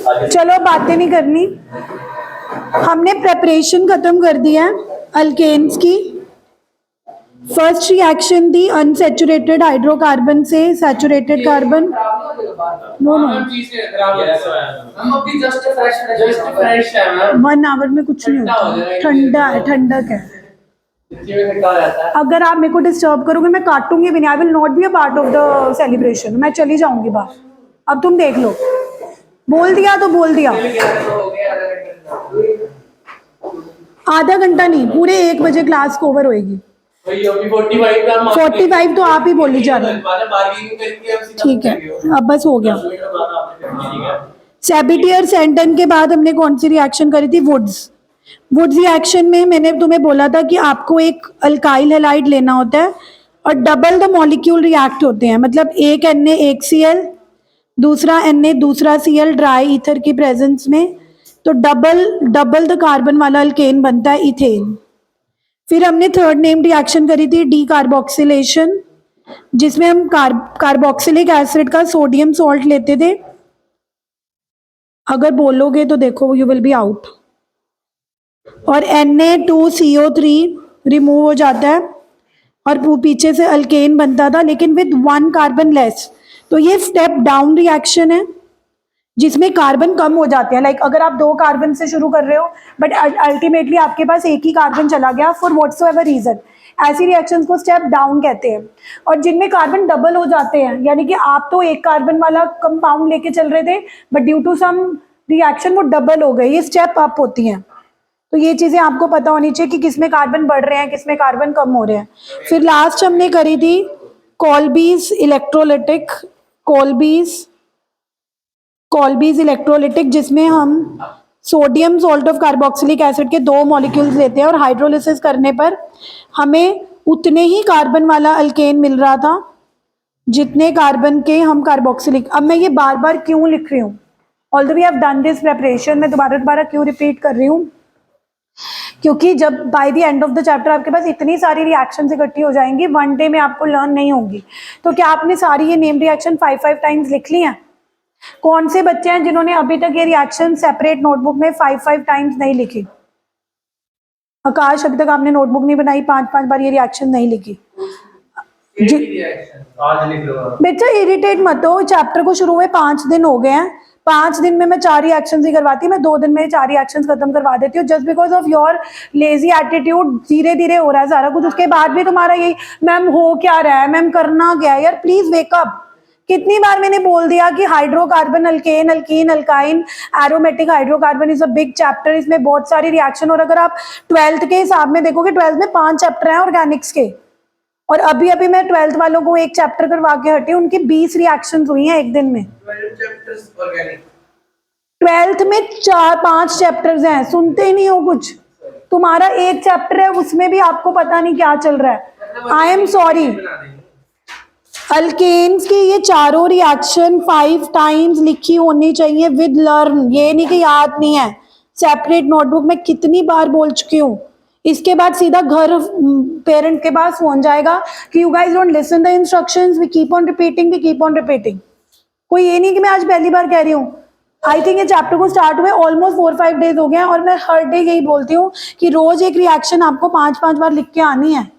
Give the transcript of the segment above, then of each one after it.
चलो बातें नहीं करनी, हमने प्रेपरेशन खत्म कर दिया है अल्केन्स की। फर्स्ट रिएक्शन थी अनसैचुरेटेड हाइड्रोकार्बन से सैचुरेटेड कार्बन। नो नो, हम अभी जस्ट फ्रेश है मैम। 1 आवर में कुछ नहीं होता, ठंडा है, ठंडक है। अगर आप मेरे को डिस्टर्ब करोगे मैं काटूंगी भी नहीं। I will not be a part of the celebration, मैं चली जाऊंगी बाहर। अब तुम देख लो, बोल दिया तो बोल दिया। आधा घंटा नहीं, पूरे 1 बजे क्लास को ओवर होएगी। 45 तो आप ही बोली जा रहे हो। ठीक है, अब बस हो गया। सेबिटियर सेंटन के बाद हमने कौन सी रिएक्शन करी थी? वुड्स रिएक्शन में मैंने तुम्हें बोला था कि आपको एक अल्काइल हैलाइड लेना होता है और डबल द मॉलिक्यूल रिएक्ट होते हैं, मतलब एक Na एक Cl, दूसरा Na दूसरा Cl ड्राई ईथर की प्रेजेंस में, तो डबल द कार्बन वाला अल्केन बनता है इथेन। फिर हमने थर्ड नेम रिएक्शन करी थी डी कार्बोक्सिलेशन, जिसमें हम कार्बोक्सिलिक एसिड का सोडियम सॉल्ट लेते थे। अगर बोलोगे तो देखो यू विल बी आउट। और Na2CO3 रिमूव हो जाता है और पीछे से अल्केन बनता था लेकिन विद 1 कार्बन लेस। तो ये स्टेप डाउन रिएक्शन है जिसमें कार्बन कम हो जाते हैं। लाइक अगर आप 2 कार्बन से शुरू कर रहे हो बट अल्टीमेटली आपके पास एक ही कार्बन चला गया फॉर व्हाट्सोएवर रीजन, ऐसी रिएक्शंस को स्टेप डाउन कहते हैं। और जिनमें कार्बन डबल हो जाते हैं, यानी कि आप तो 1 कार्बन वाला कंपाउंड लेके चल रहे थे but due to some reaction वो डबल हो गए, ये स्टेप अप होती हैं। तो ये चीजें आपको पता होनी चाहिए कि किसमें कार्बन बढ़ रहे हैं, किसमें कार्बन कम हो रहे हैं। फिर लास्ट हमने करी थी कॉल्बीज इलेक्ट्रोलिटिक, कॉल्बीज इलेक्ट्रोलिटिक, जिसमें हम sodium salt of carboxylic acid के 2 मॉलिक्यूल्स लेते हैं और हाइड्रोलिसिस करने पर हमें उतने ही कार्बन वाला अल्केन मिल रहा था जितने कार्बन के हम कार्बोक्सिलिक। अब मैं ये बार बार क्यों लिख रही हूँ, although we have done this preparation, मैं दोबारा क्यों रिपीट कर रही हूँ? क्योंकि जब by the end of the chapter आपके पास इतनी सारी रिएक्शंस इकट्ठी हो जाएंगी, 1 डे में आपको लर्न नहीं होंगी। तो क्या आपने सारी ये नेम रिएक्शन 5 टाइम्स लिख ली हैं? कौन से बच्चे हैं जिन्होंने अभी तक ये रिएक्शन सेपरेट नोटबुक में 5 टाइम्स नहीं लिखी? आकाश, अभी तक आपने नोटबुक नहीं बनाई, 5 बार ये रिएक्शन नहीं लिखी? बेटा इरिटेट मत हो, चैप्टर को शुरू हुए 5 दिन हो गए हैं। 5 दिन में मैं 4 रिएक्शंस ही करवाती, मैं 2 दिन में 4 रिएक्शंस खत्म करवा देती हूँ। Just because of your lazy attitude धीरे धीरे हो रहा है सारा कुछ। उसके बाद भी तुम्हारा यही मैम हो क्या रहा है, मैम करना क्या है? यार प्लीज वेकअप। कितनी बार मैंने बोल दिया कि hydrocarbon, alkane, alkyne, alkyne, aromatic hydrocarbon is a big chapter, इसमें बहुत सारी रिएक्शन। और अगर आप 12th के हिसाब में देखोगे, 12th में 5 चैप्टर हैं ऑर्गेनिक्स के, और अभी मैं 12th वालों को 1 चैप्टर करवा के हटी, उनकी 20 रिएक्शंस हुई हैं 1 दिन में। 12th में 4-5 चैप्टर्स हैं, सुनते ही नहीं हो कुछ। तुम्हारा 1 चैप्टर है, उसमें भी आपको पता नहीं क्या चल रहा है। आई एम सॉरी, अल्केन्स की ये चारों रिएक्शन 5 टाइम्स लिखी होनी चाहिए विद लर्न, ये नहीं कि याद नहीं है। सेपरेट नोटबुक में कितनी बार बोल चुकी हूँ। इसके बाद सीधा घर पेरेंट के पास फोन जाएगा कि you guys don't listen the instructions, we keep on repeating. कोई ये नहीं कि मैं आज पहली बार कह रही हूँ। आई थिंक ये चैप्टर को स्टार्ट हुए ऑलमोस्ट 4-5 डेज हो गए हैं और मैं हर डे यही बोलती हूँ कि रोज एक रिएक्शन आपको 5 बार लिख के आनी है।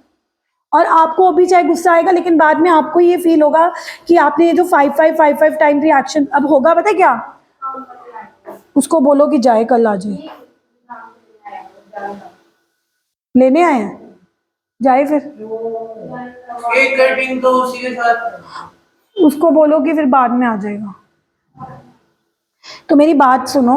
और आपको अभी चाहे गुस्सा आएगा लेकिन बाद में आपको ये फील होगा कि आपने ये जो 5 टाइम रिएक्शन अब होगा, पता है क्या? उसको बोलो कि जाए, कल आ जाए। लेने आए हैं, जाए फिर। केक कटिंग तो उसी के साथ उसको बोलो कि फिर बाद में आ जाएगा। तो मेरी बात सुनो,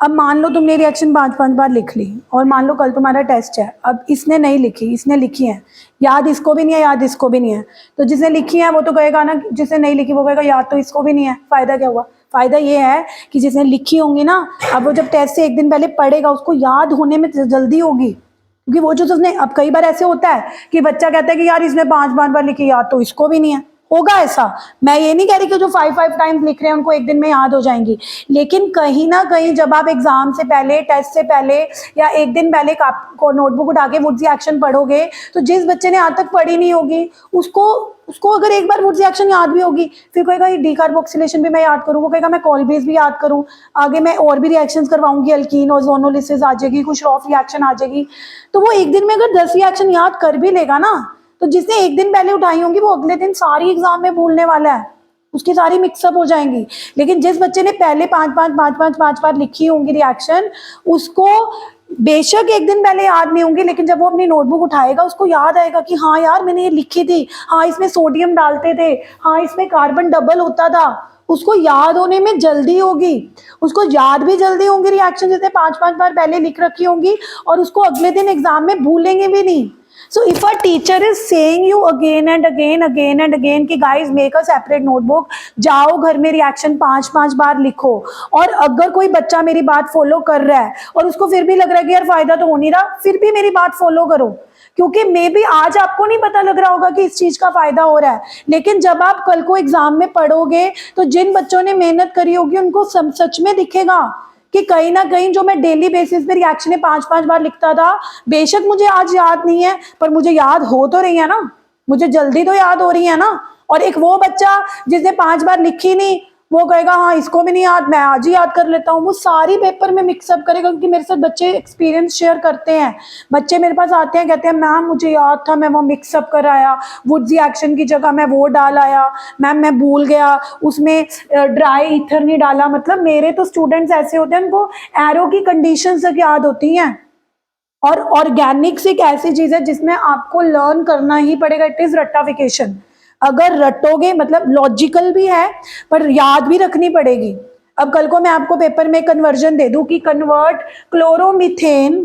अब मान लो तुमने रिएक्शन 5 बार लिख ली और मान लो कल तुम्हारा टेस्ट है। अब इसने नहीं लिखी, इसने लिखी है, याद इसको भी नहीं है, याद इसको भी नहीं है। तो जिसने लिखी है वो तो कहेगा ना, जिसने नहीं लिखी वो कहेगा याद तो इसको भी नहीं है। फायदा क्या हुआ? फायदा ये है कि जिसने लिखी होंगी ना, अब वो जब टेस्ट से 1 दिन पहले पढ़ेगा उसको याद होने में जल्दी होगी। क्योंकि वो जो उसने, अब कई बार ऐसे होता है कि बच्चा कहता है कि यार इसने 5 बार लिखी, याद तो इसको भी नहीं है। होगा ऐसा। मैं ये नहीं कह रही कि जो 5 टाइम्स लिख रहे हैं उनको एक दिन में याद हो जाएंगी, लेकिन कहीं ना कहीं जब आप एग्जाम से पहले, टेस्ट से पहले या एक दिन पहले को नोटबुक उठा के वुड्स एक्शन पढ़ोगे, तो जिस बच्चे ने आज तक पढ़ी नहीं होगी उसको उसको अगर एक बार वुड्स एक्शन याद भी होगी, फिर कहेगा ये डीकार्बोक्सिलेशन भी मैं याद करूँ, वो कहेगा मैं कॉल बेस भी याद करूँ, आगे मैं और भी रिएक्शंस करवाऊंगी, अल्कीन ओजोनोलिसिस आ जाएगी, कुछ रॉफ रिएक्शन आ जाएगी। तो वो एक दिन में अगर 10 रिएक्शन याद कर भी लेगा ना, तो जिसने एक दिन पहले उठाई होंगी वो अगले दिन सारी एग्जाम में भूलने वाला है, उसकी सारी मिक्सअप हो जाएंगी। लेकिन जिस बच्चे ने पहले 5 बार लिखी होंगी रिएक्शन, उसको बेशक एक दिन पहले याद नहीं होंगी, लेकिन जब वो अपनी नोटबुक उठाएगा उसको याद आएगा कि हाँ यार मैंने ये लिखी थी, हाँ इसमें सोडियम डालते थे, हाँ इसमें कार्बन डबल होता था। उसको याद होने में जल्दी होगी, उसको याद भी जल्दी होंगी रिएक्शन जिसने 5 बार पहले लिख रखी होंगी, और उसको अगले दिन एग्जाम में भूलेंगे भी नहीं। So if a teacher is saying you again and again कि guys make a separate notebook, जाओ घर में रिएक्शन 5 बार लिखो, और अगर कोई बच्चा मेरी बात फॉलो कर रहा है और उसको फिर भी लग रहा है कि यार फायदा तो हो नहीं रहा, फिर भी मेरी बात फॉलो करो, क्योंकि मे बी आज आपको नहीं पता लग रहा होगा कि इस चीज का फायदा हो रहा है, लेकिन जब आप कल को एग्जाम में पढ़ोगे तो जिन बच्चों ने मेहनत करी होगी उनको सच में दिखेगा कि कहीं ना कहीं जो मैं डेली बेसिस पे रिएक्शन 5 बार लिखता था, बेशक मुझे आज याद नहीं है पर मुझे याद हो तो रही है ना, मुझे जल्दी तो याद हो रही है ना। और एक वो बच्चा जिसने 5 बार लिखी नहीं, वो कहेगा हाँ इसको भी नहीं याद, मैं आज ही याद कर लेता हूँ, वो सारी पेपर में मिक्सअप करेगा। क्योंकि मेरे साथ बच्चे एक्सपीरियंस शेयर करते हैं, बच्चे मेरे पास आते हैं कहते हैं मैम मुझे याद था, मैं वो मिक्सअप कर आया, वुड्स एक्शन की जगह मैं वो डाल आया, मैम मैं भूल गया, उसमें ड्राई ईथर नहीं डाला। मतलब मेरे तो स्टूडेंट्स ऐसे होते हैं उनको एरो की कंडीशन तक याद होती हैं। और ऑर्गेनिक्स एक ऐसी चीज है जिसमें आपको लर्न करना ही पड़ेगा, इट इज रट्टाफिकेशन। अगर रटोगे मतलब लॉजिकल भी है पर याद भी रखनी पड़ेगी। अब कल को मैं आपको पेपर में कन्वर्जन दे दूं कि कन्वर्ट क्लोरोमीथेन,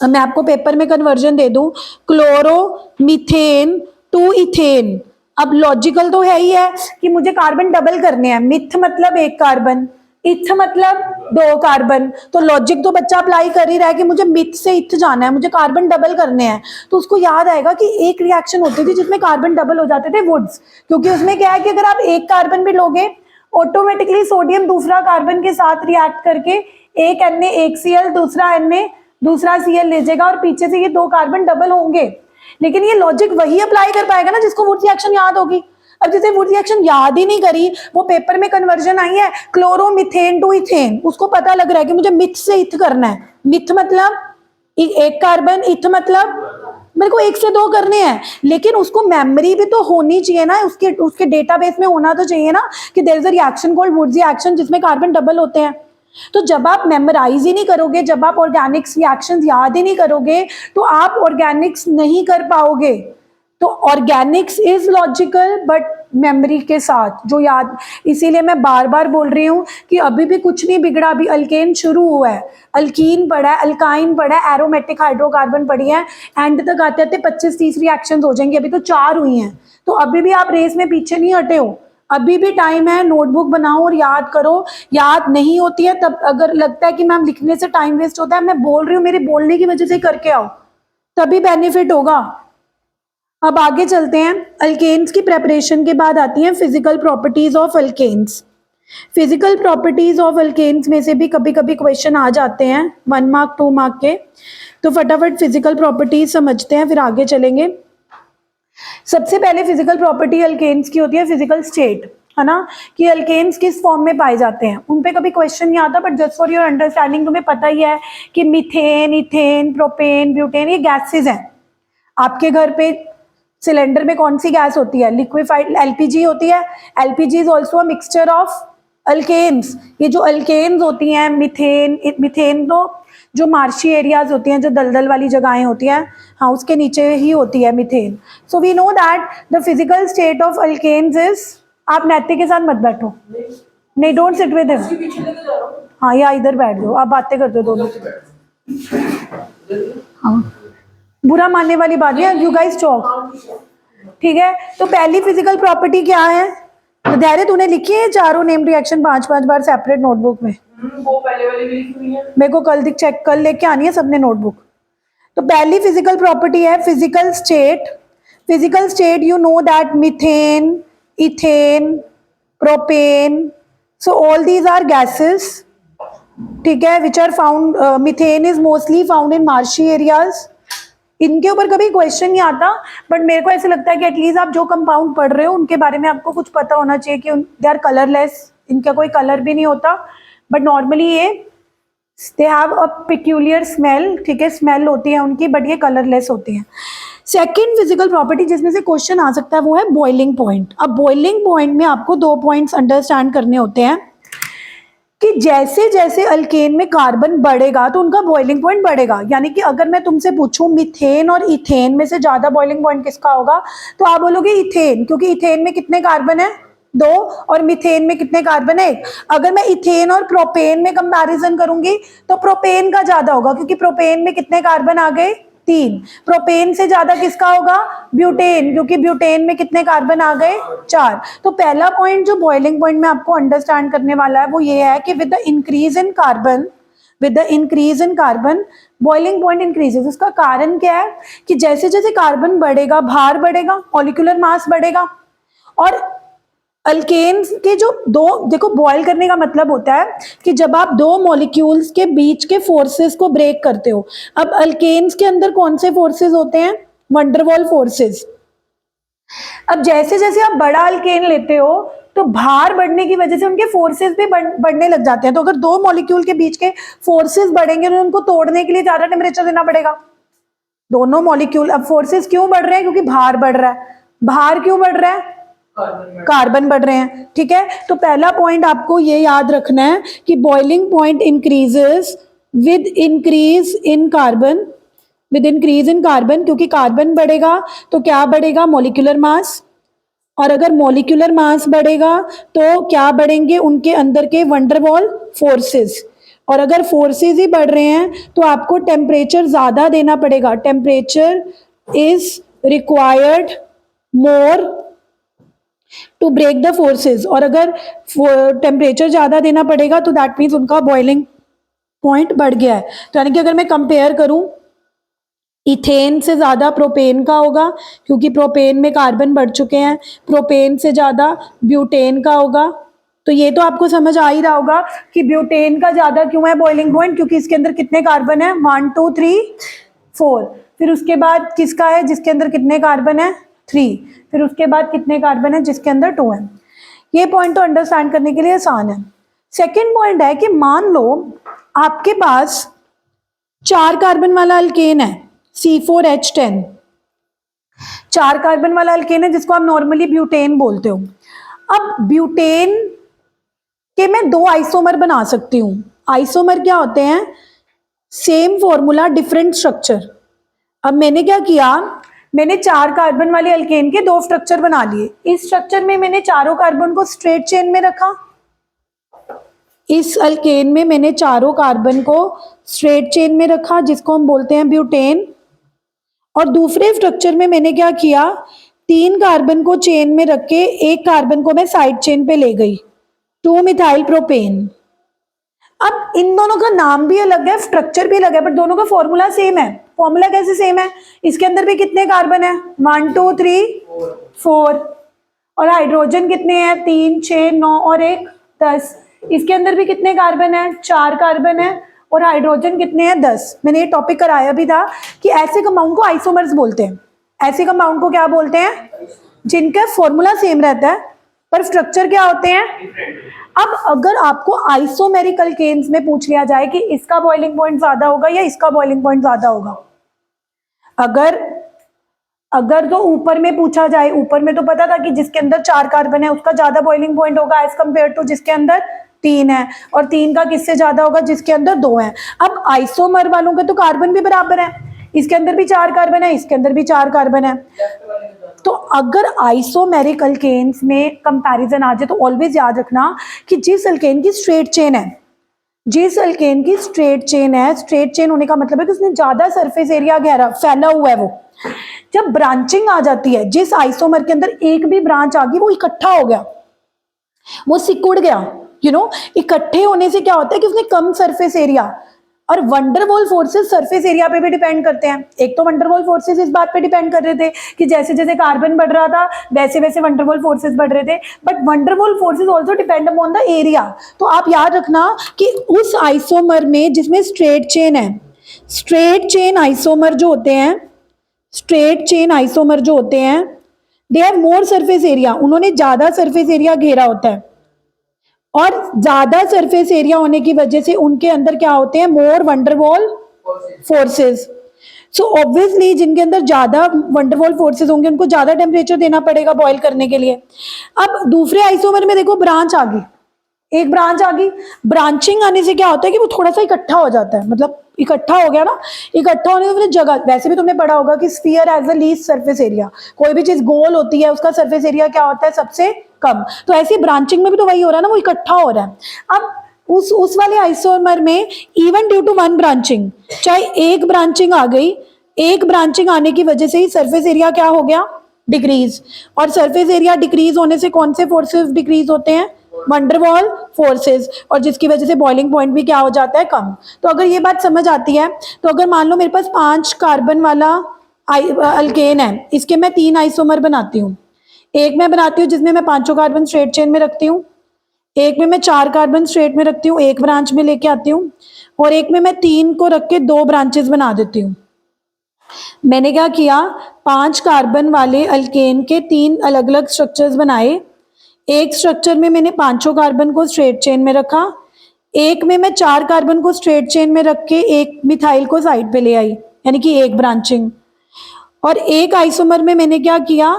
मैं आपको पेपर में कन्वर्जन दे दूं क्लोरोमीथेन टू इथेन, अब लॉजिकल तो है ही है कि मुझे कार्बन डबल करने हैं, मिथ मतलब 1 कार्बन, इथ मतलब 2 कार्बन, तो लॉजिक तो बच्चा अप्लाई कर ही रहा है कि मुझे मिथ से इथ जाना है, मुझे कार्बन डबल करने हैं। तो उसको याद आएगा कि एक रिएक्शन होती थी जिसमें कार्बन डबल हो जाते थे, वुड्स, क्योंकि उसमें क्या है कि अगर आप 1 कार्बन भी लोगे ऑटोमेटिकली सोडियम दूसरा कार्बन के साथ रिएक्ट करके एक Na एक Cl दूसरा Na दूसरा Cl ले जाएगा और पीछे से ये 2 कार्बन डबल होंगे। लेकिन ये लॉजिक वही अप्लाई कर पाएगा ना जिसको वुड्स रिएक्शन याद होगी। अब जिसे वुड्स रिएक्शन याद ही नहीं करी, वो पेपर में कन्वर्जन आई है क्लोरोमीथेन टू इथेन, उसको पता लग रहा है कि मुझे मिथ से इथ करना है, मिथ मतलब 1 कार्बन, इथ मतलब मेरे को 1 से 2 करने हैं, लेकिन उसको मेमोरी भी तो होनी चाहिए ना, उसके डेटाबेस में होना तो चाहिए ना कि there is a reaction called Wurtz reaction जिसमें कार्बन डबल होते हैं। तो जब आप मेमोराइज ही नहीं करोगे, जब आप ऑर्गेनिक्स रिएक्शंस याद ही नहीं करोगे, तो आप ऑर्गेनिक्स नहीं कर पाओगे। तो Organics is logical but memory के साथ जो याद, इसीलिए मैं बार बार बोल रही हूँ कि अभी भी कुछ नहीं बिगड़ा, अभी अल्केन शुरू हुआ है, अल्कीन पढ़ा है, अल्काइन पढ़ा है, एरोमेटिक हाइड्रोकार्बन पढ़ी है, एंड तक आते आते 25-30 रिएक्शंस हो जाएंगे, अभी तो 4 हुई हैं। तो अभी भी आप रेस में पीछे नहीं हटे हो, अभी भी टाइम है, नोटबुक बनाओ और याद करो। याद नहीं होती है तब अगर लगता है कि मैम लिखने से टाइम वेस्ट होता है, मैं बोल रही हूँ मेरे बोलने की वजह से करके आओ, तभी बेनिफिट होगा। अब आगे चलते हैं। अल्केन्स की प्रेपरेशन के बाद आती हैं physical properties of alkanes. Physical properties of alkanes में से भी कभी कभी क्वेश्चन आ जाते हैं 1 मार्क 2 मार्क के, तो फटाफट फिजिकल प्रॉपर्टीज समझते हैं फिर आगे चलेंगे। सबसे पहले फिजिकल प्रॉपर्टी अल्केन्स की होती है फिजिकल स्टेट, है ना, कि अल्केन्स किस फॉर्म में पाए जाते हैं। उन पे कभी क्वेश्चन नहीं आता, but just for your understanding तुम्हें पता ही है कि मीथेन, इथेन, प्रोपेन, ब्यूटेन ये गैसेज हैं। आपके घर पे सिलेंडर में कौन सी गैस होती है? लिक्विफाइड एलपीजी होती है। LPG is also a mixture of alkanes. ये जो अल्केन्स होती हैं, मिथेन तो जो मार्शी एरियाज होती हैं, जो दलदल वाली जगहें होती हैं, हाँ उसके नीचे ही होती है methane. So we know that the physical state of alkanes is, आप नैतिक के साथ मत बैठो, नहीं डोंट सिट विद हिम, हाँ या इधर बैठ जाओ, आप बातें करते हो दोनों। हाँ बुरा मानने वाली बात है, यू गाइस टॉक, ठीक है। तो पहली फिजिकल प्रॉपर्टी क्या है? धैर्य तूने लिखी है चारों नेम रिएक्शन 5 बार सेपरेट नोटबुक में? वो पहले वाली भी लिखी हुई है, मेरे को कल चेक कल लेके आनी है सबने नोटबुक। तो पहली फिजिकल प्रॉपर्टी है physical state. Physical state you know that methane ethane, propane, so all these are gases, ठीक है, which are found, methane is mostly found in marshy areas. इनके ऊपर कभी क्वेश्चन नहीं आता, बट मेरे को ऐसे लगता है कि एटलीस्ट आप जो कंपाउंड पढ़ रहे हो उनके बारे में आपको कुछ पता होना चाहिए कि दे आर कलरलेस, इनका कोई कलर भी नहीं होता, बट नॉर्मली ये they have a peculiar smell, ठीक है, स्मेल होती है उनकी, बट ये कलरलेस होती है। सेकेंड फिजिकल प्रॉपर्टी जिसमें से क्वेश्चन आ सकता है वो है बॉइलिंग पॉइंट। अब बॉइलिंग पॉइंट में आपको 2 पॉइंट्स अंडरस्टैंड करने होते हैं कि जैसे जैसे अल्केन में कार्बन बढ़ेगा तो उनका बॉइलिंग पॉइंट बढ़ेगा। यानी कि अगर मैं तुमसे पूछूं मीथेन और इथेन में से ज्यादा बॉइलिंग पॉइंट किसका होगा, तो आप बोलोगे इथेन, क्योंकि इथेन में कितने कार्बन है 2 और मीथेन में कितने कार्बन है 1। अगर मैं इथेन और प्रोपेन में कंपैरिजन करूंगी तो प्रोपेन का ज्यादा होगा, क्योंकि प्रोपेन में कितने कार्बन आ गए 3। प्रोपेन से ज्यादा किसका होगा, ब्यूटेन, क्योंकि ब्यूटेन में कितने कार्बन आ गए 4। तो पहला पॉइंट जो बॉइलिंग पॉइंट में आपको अंडरस्टैंड करने वाला है वो ये है कि with the increase in carbon boiling point increases. उसका कारण क्या है कि जैसे जैसे कार्बन बढ़ेगा, भार बढ़ेगा, मॉलिक्यूलर मास बढ़ेगा, और अल्केन्स के जो 2, देखो बॉयल करने का मतलब होता है कि जब आप 2 मॉलिक्यूल्स के बीच के फोर्सेस को ब्रेक करते हो। अब अल्केन्स के अंदर कौन से फोर्सेस होते हैं, वंडरवॉल फोर्सेस। अब जैसे जैसे आप बड़ा अल्केन लेते हो तो भार बढ़ने की वजह से उनके फोर्सेस भी बढ़ने लग जाते हैं। तो अगर 2 मॉलिक्यूल के बीच के फोर्सेस बढ़ेंगे तो उनको तोड़ने के लिए ज्यादा टेम्परेचर देना पड़ेगा। दोनों मॉलिक्यूल, अब फोर्सेस क्यों बढ़ रहे हैं, क्योंकि भार बढ़ रहा है। भार क्यों बढ़ रहा है, कार्बन बढ़ रहे हैं, ठीक है। तो पहला पॉइंट आपको ये याद रखना है कि boiling point increases with increase in carbon, क्योंकि कार्बन बढ़ेगा तो क्या बढ़ेगा, मॉलिक्यूलर मास, और अगर मॉलिक्यूलर मास बढ़ेगा तो क्या बढ़ेंगे, उनके अंदर के वंडरवॉल फोर्सेस, और अगर फोर्सेस ही बढ़ रहे हैं तो आपको टेम्परेचर ज्यादा देना पड़ेगा। Temperature is required more to break the forces, और अगर टेम्परेचर ज्यादा देना पड़ेगा तो दैट मीन्स उनका बॉइलिंग पॉइंट बढ़ गया है। तो यानी कि अगर मैं कंपेयर करूं, इथेन से ज्यादा प्रोपेन का होगा, क्योंकि प्रोपेन में कार्बन बढ़ चुके हैं। प्रोपेन से ज्यादा ब्यूटेन का होगा। तो ये तो आपको समझ आ ही रहा होगा कि ब्यूटेन का ज्यादा क्यों है बॉइलिंग पॉइंट, क्योंकि इसके अंदर कितने कार्बन है, 1 2 3 4। फिर उसके बाद किसका है जिसके अंदर कितने कार्बन है, 3। फिर उसके बाद कितने कार्बन है जिसके अंदर 2 है। ये पॉइंट तो अंडरस्टैंड करने के लिए आसान है। सेकेंड पॉइंट है कि मान लो आपके पास 4 कार्बन वाला अल्केन है, C4H10, 4 कार्बन वाला अल्केन है जिसको आप नॉर्मली ब्यूटेन बोलते हो। अब ब्यूटेन के मैं 2 आइसोमर बना सकती हूँ। आइसोमर क्या होते हैं, सेम फॉर्मूला डिफरेंट स्ट्रक्चर। अब मैंने क्या किया, मैंने 4 कार्बन वाले अल्केन के 2 स्ट्रक्चर बना लिए। इस स्ट्रक्चर में मैंने चारों कार्बन को स्ट्रेट चेन में रखा। इस अल्केन में मैंने चारों कार्बन को स्ट्रेट चेन में रखा, जिसको हम बोलते हैं ब्यूटेन। और दूसरे स्ट्रक्चर में मैंने क्या किया, 3 कार्बन को चेन में रख के 1 कार्बन को मैं साइड चेन पे ले गई, 2 मिथाइल प्रोपेन। अब इन दोनों का नाम भी अलग है, स्ट्रक्चर भी अलग है, बट दोनों का फॉर्मूला सेम है। फॉर्मूला कैसे सेम है, इसके अंदर भी कितने कार्बन है, 1 2 3 4, और हाइड्रोजन कितने हैं, 3 6 9 और 1 10। इसके अंदर भी कितने कार्बन है, 4 कार्बन है, और हाइड्रोजन कितने हैं, 10। मैंने ये टॉपिक कराया भी था कि ऐसे कंपाउंड को आइसोमर्स बोलते हैं। ऐसे कंपाउंड को क्या बोलते हैं, जिनका फॉर्मूला सेम रहता है पर स्ट्रक्चर क्या होते हैं। अब अगर आपको आइसोमेरिक अल्केन्स में पूछ लिया जाए कि इसका बॉइलिंग पॉइंट ज्यादा होगा या इसका बॉइलिंग पॉइंट ज्यादा होगा, अगर तो ऊपर में पूछा जाए, ऊपर में तो पता था कि जिसके अंदर 4 कार्बन है उसका ज्यादा बॉइलिंग पॉइंट होगा एज कंपेयर टू जिसके अंदर 3 है, और 3 का किससे ज्यादा होगा, जिसके अंदर 2 है। अब आइसोमर वालों के तो कार्बन भी बराबर है, इसके अंदर भी 4 कार्बन है, इसके अंदर भी 4 कार्बन है। तो अगर आइसोमेरिक अल्केन्स में कंपैरिजन आ जाए तो ऑलवेज याद रखना कि जिस अल्केन की स्ट्रेट चेन है, स्ट्रेट चेन होने का मतलब है कि उसने ज्यादा सरफेस एरिया गहरा फैला हुआ है। वो जब ब्रांचिंग आ जाती है, जिस आइसोमर के अंदर एक भी ब्रांच आ गई वो इकट्ठा हो गया, वो सिकुड़ गया, इकट्ठे होने से क्या होता है कि उसने कम सरफेस एरिया। और वंडरवॉल फोर्सेस सरफेस एरिया पे भी डिपेंड करते हैं। एक तो वंडरवॉल फोर्सेस इस बात पे डिपेंड कर रहे थे कि जैसे जैसे कार्बन बढ़ रहा था वैसे वैसे वंडरवॉल फोर्सेस बढ़ रहे थे, but van der Waals forces also depend upon the area. तो आप याद रखना कि उस आइसोमर में जिसमें स्ट्रेट चेन है, स्ट्रेट चेन आइसोमर जो होते हैं, स्ट्रेट चेन आइसोमर जो होते हैं, they have more surface area, उन्होंने ज्यादा सरफेस एरिया घेरा होता है, और ज्यादा सरफेस एरिया होने की वजह से उनके अंदर क्या होते हैं, मोर वंडरवॉल फोर्सेस। सो ऑब्वियसली जिनके अंदर ज्यादा वंडरवॉल फोर्सेस होंगे उनको ज्यादा टेम्परेचर देना पड़ेगा बॉयल करने के लिए। अब दूसरे आइसोमर में देखो ब्रांच आ गई, एक ब्रांच आ गई, ब्रांचिंग आने से क्या होता है कि वो थोड़ा सा इकट्ठा हो जाता है, मतलब इकट्ठा हो गया ना, इकट्ठा होने से जगह, वैसे भी तुमने पढ़ा होगा कि sphere has the least surface area, कोई भी चीज गोल होती है उसका सरफेस एरिया क्या होता है, सबसे कम। तो ऐसी ब्रांचिंग में भी तो वही हो रहा है ना, वो इकट्ठा हो रहा है। अब उस वाले आइसोमर में even due to one branching, चाहे एक ब्रांचिंग आ गई, एक ब्रांचिंग आने की वजह से ही सरफेस एरिया क्या हो गया, डिक्रीज। और सरफेस एरिया डिक्रीज होने से कौन से फोर्सेस डिक्रीज होते हैं, वंडरवॉल फोर्सेस, और जिसकी वजह से बॉइलिंग पॉइंट भी क्या हो जाता है, कम। तो अगर ये बात समझ आती है, तो अगर मान लो मेरे पास 5 कार्बन वाला अल्केन है, इसके मैं 3 आइसोमर बनाती हूँ। एक मैं बनाती हूँ जिसमें मैं 5 कार्बन स्ट्रेट चेन में रखती हूँ, एक में मैं 4 कार्बन स्ट्रेट में रखती हूँ, एक ब्रांच में लेके आती हूँ, और एक में मैं 3 को रख के 2 ब्रांचेस बना देती हूँ। मैंने क्या किया, 5 कार्बन वाले अल्केन के 3 अलग अलग स्ट्रक्चर्स बनाए। एक स्ट्रक्चर में मैंने 5 कार्बन को स्ट्रेट चेन में रखा, एक में मैं 4 कार्बन को स्ट्रेट चेन में रख के एक मिथाइल को साइड पे ले आई, यानी कि एक ब्रांचिंग। और एक आइसोमर में मैंने क्या किया,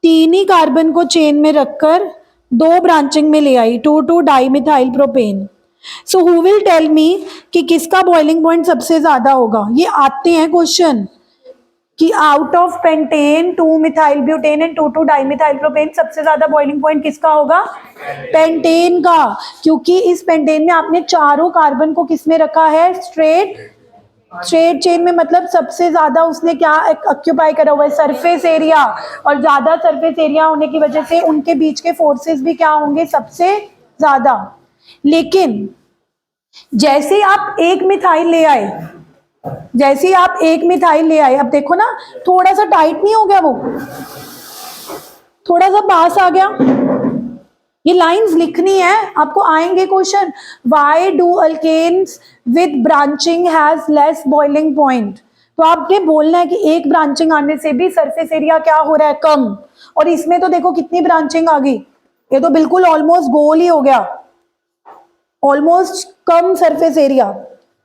3 ही कार्बन को चेन में रखकर 2 ब्रांचिंग में ले आई, 2,2 dimethyl propane. So who will tell me कि किसका बॉइलिंग पॉइंट सबसे ज्यादा होगा। ये आते हैं क्वेश्चन कि out of pentane, 2 methyl butane and 2,2 dimethyl propane सबसे ज्यादा बॉइलिंग पॉइंट किसका होगा, पेंटेन का, क्योंकि इस पेंटेन में आपने चारों कार्बन को किसमें रखा है, स्ट्रेट चेन में, मतलब सबसे ज्यादा उसने क्या ऑक्यूपाई करा हुआ है, सरफेस एरिया। और ज्यादा सरफेस एरिया होने की वजह से उनके बीच के फोर्सेस भी क्या होंगे, सबसे ज्यादा। लेकिन जैसे आप एक मिथाइल ले आए, जैसे ही आप एक मिथाइल ले आए, अब देखो ना थोड़ा सा टाइट नहीं हो गया, वो थोड़ा सा पास आ गया। ये लाइंस लिखनी है आपको, आएंगे question, why do alkanes with branching has less boiling point. तो आपने बोलना है कि एक ब्रांचिंग आने से भी सरफेस एरिया क्या हो रहा है, कम। और इसमें तो देखो कितनी ब्रांचिंग आ गई, ये तो बिल्कुल ऑलमोस्ट गोल ही हो गया, ऑलमोस्ट कम सरफेस एरिया।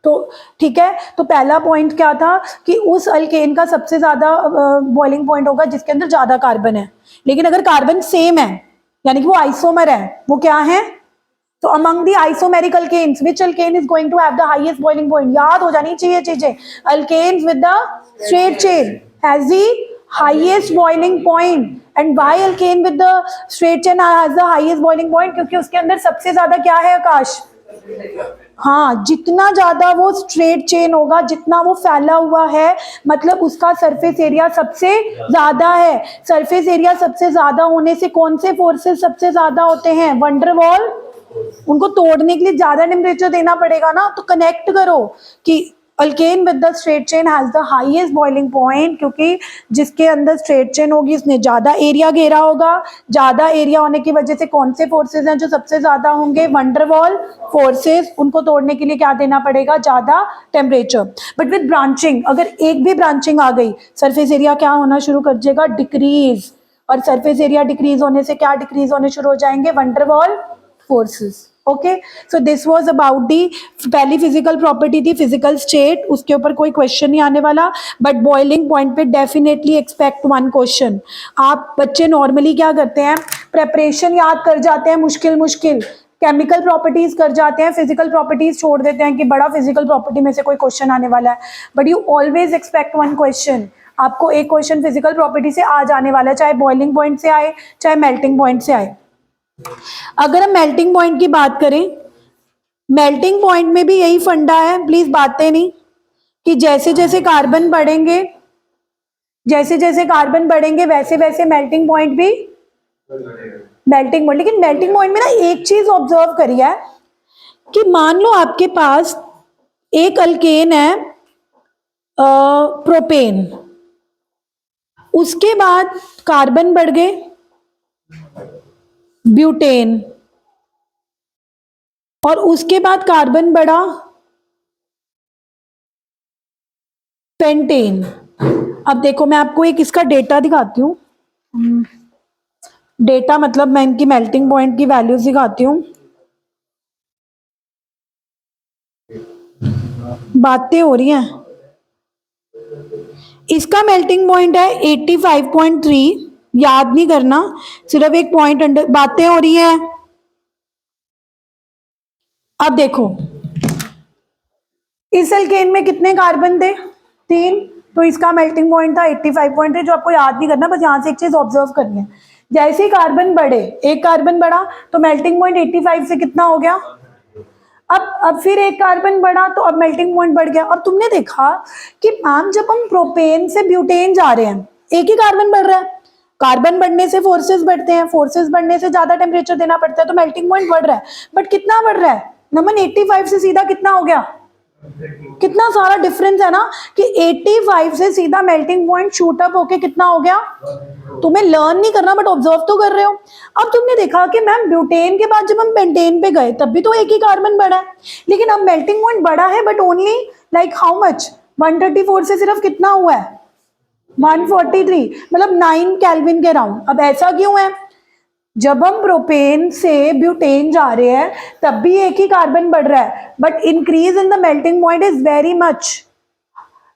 तो ठीक है, तो पहला पॉइंट क्या था कि उस अल्केन का सबसे ज्यादा बॉइलिंग पॉइंट होगा जिसके अंदर ज्यादा कार्बन है। लेकिन अगर कार्बन सेम है, यानी कि वो आइसोमर है, वो क्या है, तो among the isomeric alkanes which alkane is going to have the highest boiling point. याद हो जानी चाहिए चीजें, alkanes with the straight chain has the highest boiling point. And why alkane with the straight chain has the highest boiling point, क्योंकि उसके अंदर सबसे ज्यादा क्या है आकाश, हाँ, जितना ज्यादा वो स्ट्रेट चेन होगा, जितना वो फैला हुआ है, मतलब उसका सरफेस एरिया सबसे ज्यादा है। सरफेस एरिया सबसे ज्यादा होने से कौन से फोर्सेस सबसे ज्यादा होते हैं, वंडरवॉल। उनको तोड़ने के लिए ज्यादा टेम्परेचर देना पड़ेगा ना। तो कनेक्ट करो कि alkane with the straight chain has the highest boiling point, क्योंकि जिसके अंदर स्ट्रेट चेन होगी उसने ज्यादा एरिया घेरा होगा। ज्यादा एरिया होने की वजह से कौन से फोर्सेस हैं जो सबसे ज्यादा होंगे, वंडरवॉल फोर्सेस। उनको तोड़ने के लिए क्या देना पड़ेगा, ज्यादा टेम्परेचर। बट विद ब्रांचिंग, अगर एक भी ब्रांचिंग आ गई, सरफेस एरिया क्या होना शुरू कर देगा, डिक्रीज। और सरफेस एरिया डिक्रीज होने से क्या डिक्रीज होने शुरू हो जाएंगे, van der Waals forces. Okay, so this was about the, पहली फिजिकल प्रॉपर्टी थी फिजिकल स्टेट, उसके ऊपर कोई क्वेश्चन नहीं आने वाला, बट बॉइलिंग पॉइंट पे डेफिनेटली एक्सपेक्ट वन क्वेश्चन। आप बच्चे नॉर्मली क्या करते हैं, प्रेपरेशन याद कर जाते हैं, मुश्किल केमिकल प्रॉपर्टीज कर जाते हैं, फिजिकल प्रॉपर्टीज छोड़ देते हैं कि बड़ा फिजिकल प्रॉपर्टी में से कोई क्वेश्चन आने वाला है। But you always expect one question, आपको एक क्वेश्चन फिजिकल प्रॉपर्टी से आ जाने वाला है, चाहे बॉइलिंग पॉइंट से आए चाहे मेल्टिंग पॉइंट से आए। अगर हम मेल्टिंग पॉइंट की बात करें, मेल्टिंग पॉइंट में भी यही फंडा है, प्लीज बातें नहीं, कि जैसे जैसे कार्बन बढ़ेंगे, जैसे जैसे कार्बन बढ़ेंगे वैसे वैसे मेल्टिंग पॉइंट भी मेल्टिंग पॉइंट। लेकिन मेल्टिंग पॉइंट में ना एक चीज ऑब्जर्व करी है कि मान लो आपके पास एक अल्केन है प्रोपेन, उसके बाद कार्बन बढ़ गए ब्यूटेन, और उसके बाद कार्बन बढ़ा पेंटेन। अब देखो मैं आपको एक इसका डेटा दिखाती हूँ, डेटा मतलब मैं इनकी मेल्टिंग पॉइंट की वैल्यूज दिखाती हूँ। बातें हो रही हैं। इसका मेल्टिंग पॉइंट है 85.3, याद नहीं करना, सिर्फ एक पॉइंट अंडर बातें हो रही हैं। अब देखो इस एल्केन में कितने कार्बन थे? 3, तो इसका मेल्टिंग पॉइंट था 85.3, जो आपको याद नहीं करना, बस यहां से एक चीज ऑब्जर्व करनी है, जैसे ही कार्बन बढ़े, एक कार्बन बढ़ा तो मेल्टिंग पॉइंट 85 से कितना हो गया? अब फिर एक कार्बन बढ़ा तो अब मेल्टिंग पॉइंट बढ़ गया। और तुमने देखा कि मैम जब हम प्रोपेन से ब्यूटेन जा रहे हैं, एक ही कार्बन बढ़ रहा है, कार्बन बढ़ने से फोर्सेस बढ़ते हैं, फोर्सेस बढ़ने से ज्यादा टेम्परेचर देना पड़ता है, तो मेल्टिंग पॉइंट बढ़ रहा है, बट कितना बढ़ रहा है? नमन 85 से सीधा कितना हो गया? कितना सारा डिफरेंस है ना, कि 85 से सीधा मेल्टिंग पॉइंट शूट अप होके कितना हो गया? तुम्हें लर्न नहीं करना बट ऑब्जर्व तो कर रहे हो। अब तुमने देखा कि मैम ब्यूटेन के बाद जब हम पेंटेन पे गए तब भी तो एक ही कार्बन बढ़ा है, लेकिन अब मेल्टिंग पॉइंट बढ़ा है but only like how much? 134 से सिर्फ कितना हुआ है? 143, मतलब 9 केल्विन के राउंड। अब ऐसा क्यों है? जब हम प्रोपेन से ब्यूटेन जा रहे हैं तब भी एक ही कार्बन बढ़ रहा है, but increase in the melting point is very much.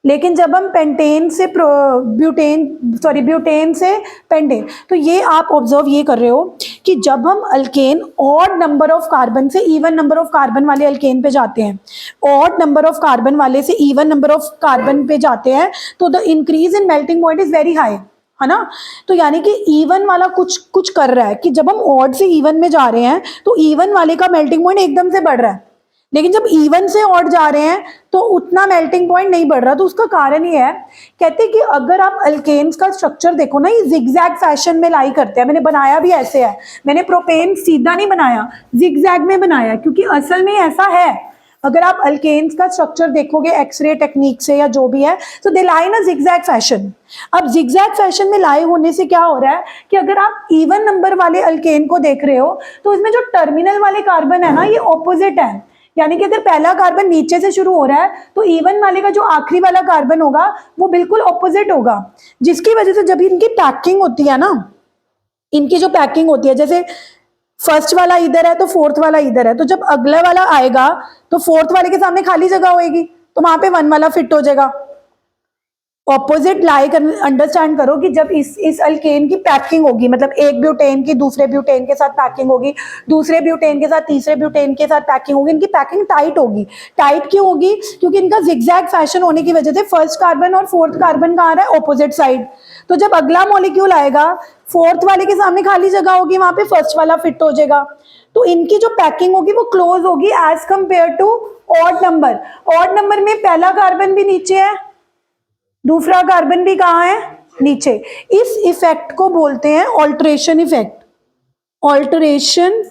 लेकिन जब हम पेंटेन से ब्यूटेन से पेंटेन, तो ये आप ऑब्जर्व ये कर रहे हो कि जब हम alkane odd number of carbon से इवन नंबर ऑफ कार्बन वाले अल्केन पे जाते हैं, ऑड नंबर ऑफ कार्बन वाले से इवन नंबर ऑफ कार्बन पे जाते हैं, तो the increase in melting point is very high, है ना। तो यानी कि इवन वाला कुछ कुछ कर रहा है कि जब हम ऑड से इवन में जा रहे हैं तो इवन वाले का मेल्टिंग पॉइंट एकदम से बढ़ रहा है, लेकिन जब इवन से ऑड जा रहे हैं तो उतना मेल्टिंग पॉइंट नहीं बढ़ रहा। तो उसका कारण ये है, कहते हैं कि अगर आप अल्केन्स का स्ट्रक्चर देखो ना, ये जिगजैग फैशन में लाई करते हैं। मैंने बनाया भी ऐसे है, मैंने प्रोपेन सीधा नहीं बनाया, जिगजैग में बनाया, क्योंकि असल में ऐसा है। अगर आप अल्केन्स का स्ट्रक्चर देखोगे एक्सरे टेक्निक से या जो भी है, तो दे लाई ना जिगजैग फैशन। अब जिगजैग फैशन में लाए होने से क्या हो रहा है कि अगर आप इवन नंबर वाले अल्केन को देख रहे हो तो इसमें जो टर्मिनल वाले कार्बन है ना, ये ऑपोजिट है। यानी कि अगर पहला कार्बन नीचे से शुरू हो रहा है तो इवन वाले का जो आखिरी वाला कार्बन होगा वो बिल्कुल ऑपोजिट होगा, जिसकी वजह से जब इनकी पैकिंग होती है ना, इनकी जो पैकिंग होती है, जैसे फर्स्ट वाला इधर है तो फोर्थ वाला इधर है, तो जब अगला वाला आएगा तो फोर्थ वाले के सामने खाली जगह होएगी, तो वहां पे 1 वाला फिट हो जाएगा। ऑपोजिट लाई कर अंडरस्टैंड करो कि जब इस अल्केन की पैकिंग होगी, मतलब एक ब्यूटेन की दूसरे ब्यूटेन के साथ पैकिंग होगी, दूसरे ब्यूटेन के साथ तीसरे ब्यूटेन के साथ पैकिंग होगी, इनकी पैकिंग टाइट होगी। टाइट क्यों होगी? क्योंकि इनका जिगजैग फैशन होने की वजह से फर्स्ट कार्बन और फोर्थ कार्बन कहाँ आ रहा है? Opposite side. तो जब अगला मॉलिक्यूल आएगा, फोर्थ वाले के सामने खाली जगह होगी, वहां पे फर्स्ट वाला फिट हो जाएगा। तो इनकी जो पैकिंग होगी वो क्लोज होगी as compare to odd number. Odd number में पहला कार्बन भी नीचे है, दूसरा कार्बन भी कहाँ है? नीचे। इस इफेक्ट को बोलते हैं ऑल्टरेशन इफेक्ट, ऑल्टरेशन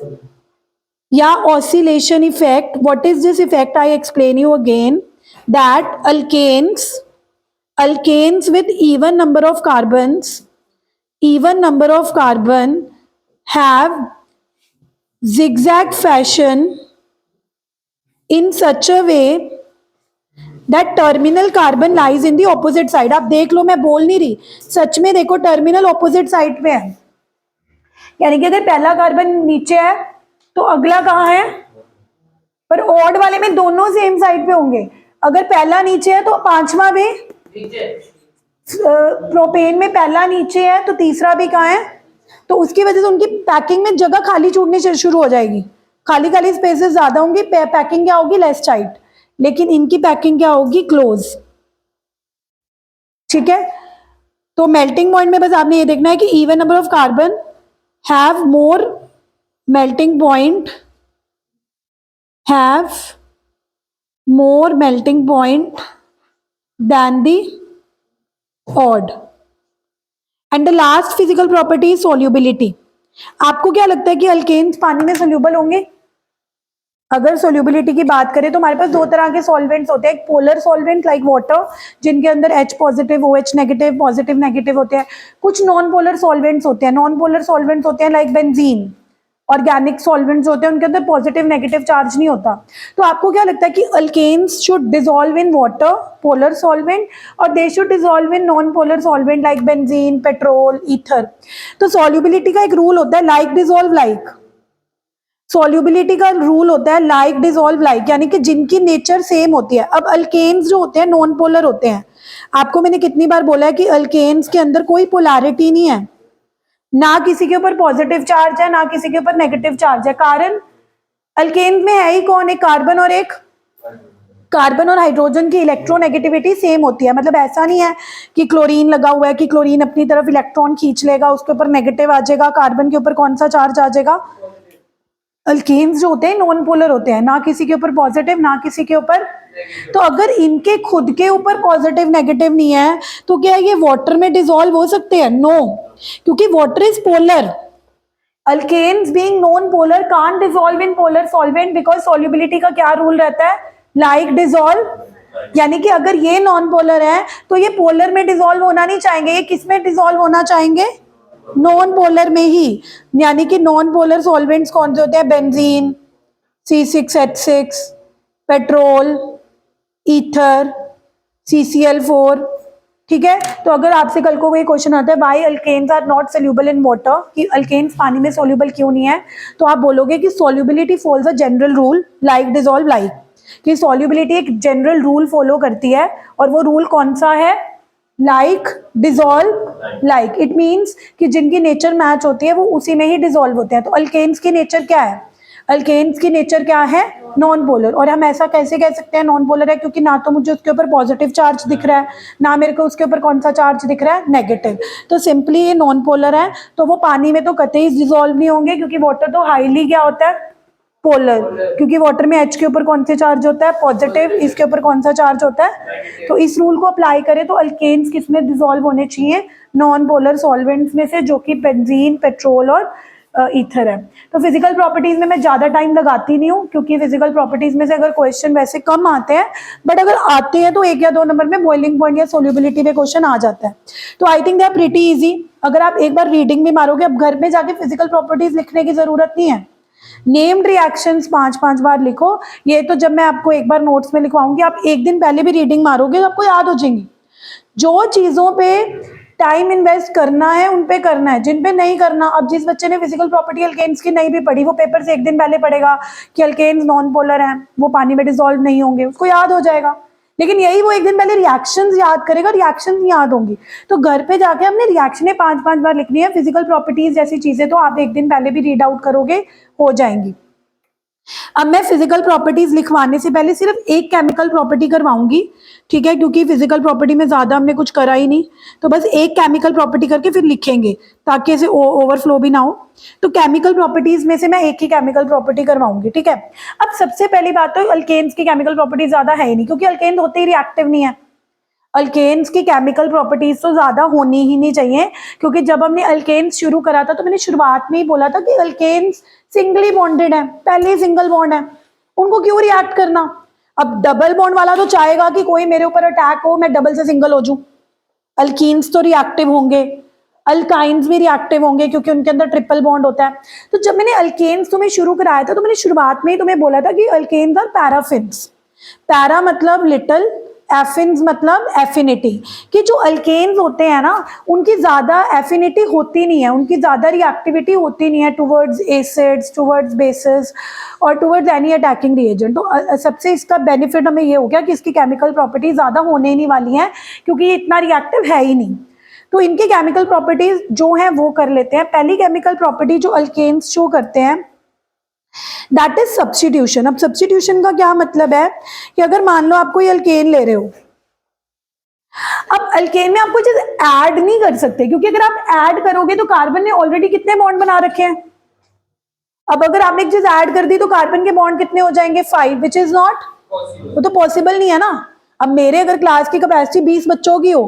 या oscillation effect. What is this effect? I explain you again that alkanes with even number of carbon have zigzag fashion in such a way that terminal carbon lies in the opposite side। आप देख लो, मैं बोल नहीं रही, सच में देखो terminal opposite side पे है। यानी कि अगर पहला कार्बन नीचे है तो अगला कहाँ है? पर ऑड वाले में दोनों सेम साइड पे होंगे। अगर पहला नीचे है तो पांचवा भी नीचे। प्रोपेन में पहला नीचे है तो तीसरा भी कहाँ है? तो उसकी वजह से उनकी पैकिंग में जगह खाली छूटनी शुरू हो जाएगी, खाली खाली स्पेसेस ज्यादा होंगी, पैकिंग क्या होगी? Less tight. लेकिन इनकी पैकिंग क्या होगी? क्लोज। ठीक है, तो मेल्टिंग पॉइंट में बस आपने ये देखना है कि even number of carbon have more melting point, than the odd। And the last physical property is solubility. आपको क्या लगता है कि अल्केन्स पानी में सोल्यूबल होंगे? अगर सोल्यूबिलिटी की बात करें तो हमारे पास दो तरह के सॉल्वेंट्स होते हैं, एक पोलर सॉल्वेंट लाइक वाटर जिनके अंदर H positive OH negative positive negative होते हैं, कुछ नॉन पोलर सॉल्वेंट्स होते हैं, नॉन पोलर सॉल्वेंट्स होते हैं लाइक बेंजीन, ऑर्गेनिक सॉल्वेंट्स होते हैं उनके अंदर पॉजिटिव नेगेटिव चार्ज नहीं होता। तो आपको क्या लगता है कि alkanes should dissolve in water polar solvent और they should dissolve in non polar solvent like benzene petrol ether. तो सॉल्युबिलिटी का एक रूल होता है लाइक डिसॉल्व लाइक, सॉल्युबिलिटी का रूल होता है लाइक डिसॉल्व लाइक, यानी कि जिनकी नेचर सेम होती है। अब अल्केन्स जो होते हैं नॉन पोलर होते हैं, आपको मैंने कितनी बार बोला है कि अल्केन्स के अंदर कोई पोलैरिटी नहीं है, ना किसी के ऊपर पॉजिटिव चार्ज है ना किसी के ऊपर नेगेटिव चार्ज है। कारण अल्केन में है ही कौन, एक कार्बन और एक कार्बन और हाइड्रोजन की इलेक्ट्रोनेगेटिविटी सेम होती है। मतलब ऐसा नहीं है कि क्लोरीन लगा हुआ है कि क्लोरीन अपनी तरफ इलेक्ट्रॉन खींच लेगा, उसके ऊपर नेगेटिव आ जाएगा, कार्बन के ऊपर कौन सा चार्ज आ जाएगा। अल्केन्स जो होते हैं नॉन पोलर होते हैं, ना किसी के ऊपर पॉजिटिव ना किसी के ऊपर। तो अगर इनके खुद के ऊपर पॉजिटिव नेगेटिव नहीं है तो क्या ये वाटर में डिसॉल्व हो सकते हैं? नो, क्योंकि water is polar. Alkanes being non polar can't dissolve in polar solvent because solubility का क्या रूल रहता है, लाइक डिसॉल्व। यानी कि अगर ये नॉन पोलर है तो ये पोलर में डिसॉल्व होना नहीं चाहेंगे, ये किस में डिसॉल्व होना चाहेंगे, नॉन पोलर में ही। यानी कि नॉन पोलर सॉल्वेंट्स कौन से होते हैं, benzene C6H6, petrol, ether, CCl4। ठीक है, तो अगर आपसे कल को कोई क्वेश्चन आता है why alkanes are not soluble in water, कि अल्केन्स पानी में सोल्यूबल क्यों नहीं है, तो आप बोलोगे कि solubility follows a general rule like dissolve like, कि सोल्यूबिलिटी एक जनरल रूल फॉलो करती है और वो रूल कौन सा है, like dissolve like. It means कि जिनकी नेचर मैच होती है वो उसी में ही डिसॉल्व होते हैं। तो अल्केन्स की नेचर क्या है, अल्केन्स की नेचर क्या है, नॉन पोलर। और हम ऐसा कैसे कह सकते हैं नॉन पोलर है, क्योंकि ना तो मुझे उसके ऊपर पॉजिटिव चार्ज दिख रहा है ना मेरे को उसके ऊपर कौन सा चार्ज दिख रहा है, नेगेटिव। तो सिंपली ये नॉन पोलर है, तो वो पानी में तो कतई डिसॉल्व नहीं होंगे, क्योंकि वाटर तो हाईली क्या होता है, पोलर, क्योंकि वाटर में H के ऊपर कौन से चार्ज होता है, पॉजिटिव, इसके ऊपर कौन सा चार्ज होता है। तो इस रूल को अप्लाई करें तो अल्केन्स किस में डिसॉल्व होने चाहिए, नॉन पोलर सॉल्वेंट्स में से, जो कि बेंजीन पेट्रोल और ईथर है। तो फिजिकल प्रॉपर्टीज में मैं ज्यादा टाइम लगाती नहीं हूँ, क्योंकि फिजिकल प्रॉपर्टीज में से अगर क्वेश्चन वैसे कम आते हैं, बट अगर आते हैं तो 1 या 2 नंबर में बॉइलिंग पॉइंट या सोल्यूबिलिटी पे क्वेश्चन आ जाता है। तो I think they are pretty easy. अगर आप एक बार रीडिंग भी मारोगे, अब घर में जाके फिजिकल प्रॉपर्टीज लिखने की जरूरत नहीं है, नेम्ड रिएक्शंस 5-5 बार लिखो। ये तो जब मैं आपको एक बार नोट्स में लिखवाऊंगी, आप एक दिन पहले भी रीडिंग मारोगे तो आपको याद हो जाएंगी। जो चीजों पे टाइम इन्वेस्ट करना है उन पे करना है, जिन पे नहीं करना, अब जिस बच्चे ने फिजिकल प्रॉपर्टी अल्केन्स की नहीं भी पढ़ी, वो पेपर से एक दिन पहले पढ़ेगा कि अल्केन्स नॉन पोलर हैं, वो पानी में डिसॉल्व नहीं होंगे, उसको याद हो जाएगा। लेकिन यही वो एक दिन पहले रिएक्शंस याद करेगा, रिएक्शंस याद होंगी। तो घर पे जाके हमने रिएक्शनें 5-5 बार लिखनी है। फिजिकल प्रॉपर्टीज जैसी चीजें तो आप एक दिन पहले भी रीड आउट करोगे, हो जाएंगी। अब मैं फिजिकल प्रॉपर्टीज लिखवाने से पहले सिर्फ एक केमिकल प्रॉपर्टी करवाऊंगी, ठीक है, क्योंकि फिजिकल प्रॉपर्टी में ज्यादा हमने कुछ करा ही नहीं, तो बस एक केमिकल प्रॉपर्टी करके फिर लिखेंगे ताकि ऐसे ओवरफ्लो भी ना हो। तो केमिकल प्रॉपर्टीज में से मैं एक ही केमिकल प्रॉपर्टी करवाऊंगी, ठीक है। अब सबसे पहली बात तो अल्केन्स की केमिकल प्रॉपर्टी ज्यादा है ही नहीं, क्योंकि अल्केन होते ही रिएक्टिव नहीं है। अल्केन्स की केमिकल प्रॉपर्टीज तो ज्यादा होनी ही नहीं चाहिए, क्योंकि जब हमने अल्केन्स शुरू करा था तो मैंने शुरुआत में ही बोला था कि अल्केन्स सिंगली बॉन्डेड है, पहले ही सिंगल बॉन्ड है, उनको क्यों रिएक्ट करना। अब डबल बॉन्ड वाला तो चाहेगा कि कोई मेरे ऊपर अटैक हो, मैं डबल से सिंगल हो जाऊं। अल्कीन्स तो रिएक्टिव होंगे, अल्काइंस भी रिएक्टिव होंगे, क्योंकि उनके अंदर ट्रिपल बॉन्ड होता है। तो जब मैंने अल्केन्स तुम्हें शुरू कराया था तो मैंने शुरुआत में ही तुम्हें बोला था कि अल्केन्स आर पैराफिन्स। पैरा मतलब लिटिल, एफिन्स मतलब एफिनिटी, कि जो अल्केन्स होते हैं ना उनकी ज्यादा एफिनिटी होती नहीं है, उनकी ज्यादा रिएक्टिविटी होती नहीं है टुवर्ड्स एसिड्स, टुवर्ड्स बेसिस और टुवर्ड्स एनी अटैकिंग रिएजेंट। तो सबसे इसका बेनिफिट हमें ये हो गया कि इसकी केमिकल प्रॉपर्टी ज्यादा होने ही नहीं वाली हैं, क्योंकि ये इतना रिएक्टिव है ही नहीं। तो इनकी केमिकल प्रॉपर्टीज जो है वो कर लेते हैं। पहली केमिकल प्रॉपर्टी जो अल्केन्स शो करते हैं दैट इज सब्स्टिट्यूशन। अब सब्स्टिट्यूशन का क्या मतलब है कि अगर मान लो आप कोई अल्केन ले रहे हो, अब अल्केन में आप कोई चीज ऐड नहीं कर सकते, क्योंकि अगर आप ऐड करोगे तो कार्बन ने ऑलरेडी कितने बॉन्ड बना रखे हैं। अब अगर आपने एक चीज ऐड कर दी तो कार्बन के बॉन्ड कितने हो जाएंगे, 5, विच इज नॉट, वो तो पॉसिबल नहीं है ना। अब मेरे अगर क्लास की कैपेसिटी 20 बच्चों की हो,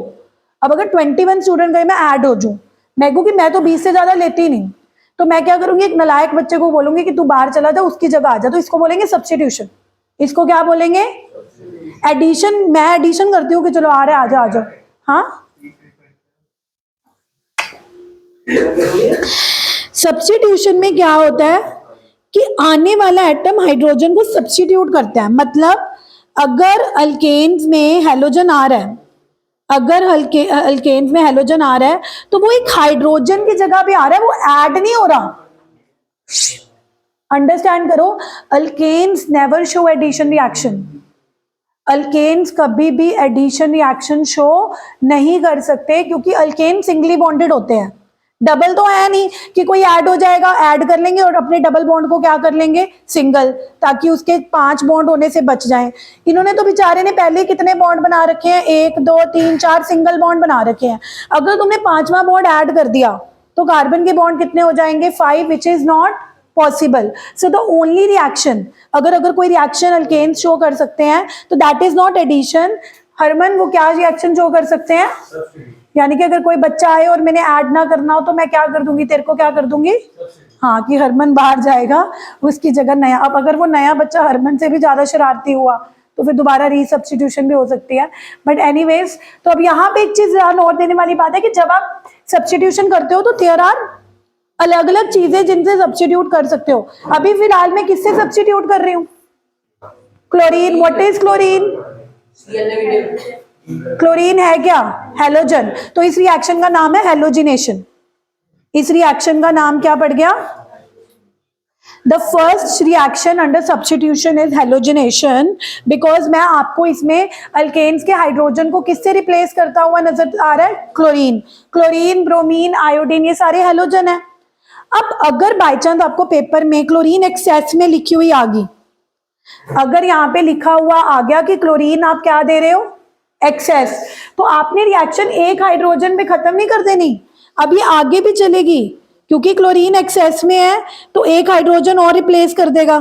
अब अगर 21 स्टूडेंट गए मैं ऐड हो जाऊं, मैं कहूँ कि मैं तो 20 से ज्यादा लेती नहीं, तो मैं क्या करूंगी, एक नालायक बच्चे को बोलूंगी कि तू बाहर चला जा, उसकी जगह आ जा, तो इसको बोलेंगे सब्स्टिट्यूशन। इसको क्या बोलेंगे? एडिशन। मैं एडिशन करती हूँ कि चलो आ रहा है, आ जाओ आ जाओ। हाँ, सब्स्टिट्यूशन में क्या होता है कि आने वाला एटम हाइड्रोजन को सब्स्टिट्यूट करता है। मतलब अगर अल्केन्स में हैलोजन आ रहा है, अगर अल्केन्स में हैलोजन आ रहा है तो वो एक हाइड्रोजन की जगह पे आ रहा है, वो ऐड नहीं हो रहा। अंडरस्टैंड करो, alkanes never show addition reaction. Alkanes कभी भी एडिशन रिएक्शन शो नहीं कर सकते, क्योंकि अल्केन सिंगली बॉन्डेड होते हैं। डबल तो है नहीं कि कोई ऐड हो जाएगा, ऐड कर लेंगे और अपने डबल बॉन्ड को क्या कर लेंगे, सिंगल, ताकि उसके 5 बॉन्ड होने से बच जाएं। इन्होंने तो बेचारे ने पहले कितने बॉन्ड बना रखे हैं, 1 2 3 4 सिंगल बॉन्ड बना रखे हैं। अगर तुमने 5वां बॉन्ड ऐड कर दिया तो कार्बन के बॉन्ड कितने हो जाएंगे, 5, which is not possible. So the only reaction, अगर कोई रिएक्शन अल्केन्स शो कर सकते हैं तो that is not addition. Harman, वो क्या रिएक्शन शो कर सकते हैं? यानी कि अगर कोई बच्चा आए और मैंने ऐड ना करना हो तो मैं क्या कर दूंगी, तेरे को क्या कर दूंगी, हाँ, कि हरमन बाहर जाएगा, उसकी जगह नया। अब अगर वो नया बच्चा हरमन से भी ज्यादा शरारती हुआ तो फिर दोबारा रीसब्स्टिट्यूशन भी हो सकती है। बट एनीवेज, तो अब यहाँ पे एक चीज नोट देने वाली बात है कि जब आप सब्स्टिट्यूशन करते हो तो देयर आर अलग अलग चीजें जिनसे सब्स्टिट्यूट कर सकते हो। अभी फिलहाल मैं किससे सब्स्टिट्यूट कर रही हूँ? Chlorine. What is chlorine? Chlorine है क्या? हैलोजन। तो इस रिएक्शन का नाम है हैलोजिनेशन। इस रिएक्शन का नाम क्या पड़ गया? The first reaction under substitution is halogenation, because मैं आपको इसमें अल्केन्स के हाइड्रोजन को किससे रिप्लेस करता हुआ नजर आ रहा है? क्लोरीन। क्लोरीन, ब्रोमीन, आयोडीन, ये सारे हैलोजन है। अब अगर बाई चांस आपको पेपर में क्लोरीन एक्सेस में लिखी हुई आ गई, अगर यहाँ पे लिखा हुआ आ गया कि क्लोरीन आप क्या दे रहे हो, एक्सेस, तो आपने रिएक्शन एक हाइड्रोजन पे खत्म नहीं कर देनी, अब ये आगे भी चलेगी, क्योंकि क्लोरीन एक्सेस में है तो एक हाइड्रोजन और रिप्लेस कर देगा।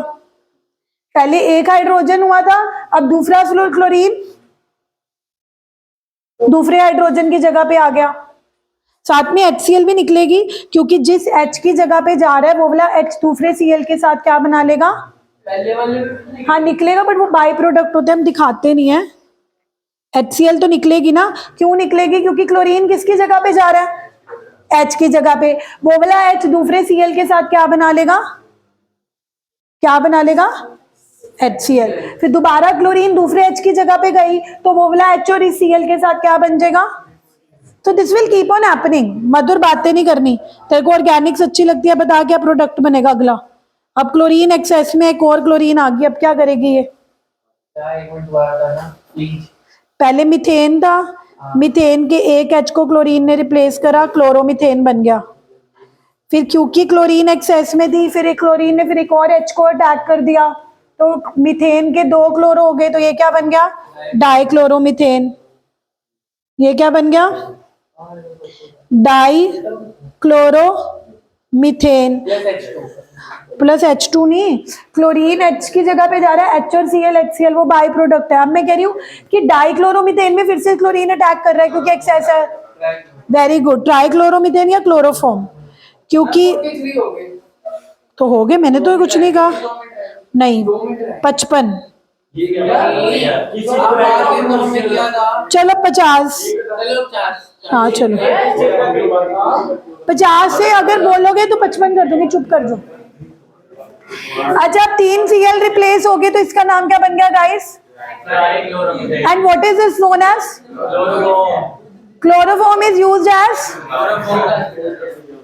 पहले एक हाइड्रोजन हुआ था, अब दूसरा क्लोरीन दूसरे हाइड्रोजन की जगह पे आ गया। साथ में HCl भी निकलेगी, क्योंकि जिस H की जगह पे जा रहा है वो वाला H दूसरे Cl के साथ क्या बना लेगा, हाँ निकलेगा, बट वो बाई प्रोडक्ट होते हैं, हम दिखाते नहीं है। HCl तो निकलेगी ना, क्यों निकलेगी? क्योंकि क्लोरीन किसकी जगह पे जा रहा है, H की जगह पे, वो वाला H दूसरे Cl के साथ क्या बना लेगा, क्या बना लेगा, HCl। फिर दोबारा क्लोरीन दूसरे H की जगह पे गई तो वो वाला H और इस Cl के साथ क्या बन जाएगा। तो this will keep on happening. मधुर बातें नहीं करनी, तेरे को ऑर्गेनिक्स अच्छी लगती है, बता क्या प्रोडक्ट बनेगा अगला। अब क्लोरीन एक्सेस में एक और क्लोरीन आ गई, अब क्या करेगी ये? पहले मीथेन था, मीथेन के एक H को क्लोरीन ने रिप्लेस करा, क्लोरोमीथेन बन गया। फिर क्योंकि क्लोरीन एक्सेस में थी, फिर एक क्लोरीन ने फिर एक और H को अटैक कर दिया, तो मीथेन के 2 क्लोरो हो गए, तो ये क्या बन गया, डाइक्लोरोमीथेन। ये क्या बन गया, die chloro methane plus H2 नहीं, क्लोरीन H की जगह पे जा रहा है, H और Cl, HCl वो बाई प्रोडक्ट है। अब मैं कह रही हूँ कि डाइक्लोरोमीथेन में फिर से क्लोरीन अटैक कर रहा है क्योंकि एक्सेस है। वेरी गुड, ट्राइक्लोरोमीथेन या क्लोरोफॉर्म, क्योंकि तो हो गए, मैंने तो कुछ नहीं कहा, नहीं 55, चलो 50, हाँ चलो 50 से अगर बोलोगे तो 55 कर दूंगी, चुप कर दो। अच्छा, 3 Cl रिप्लेस हो गए तो इसका नाम क्या बन गया guys? And what is this known as? Chloroform is used as,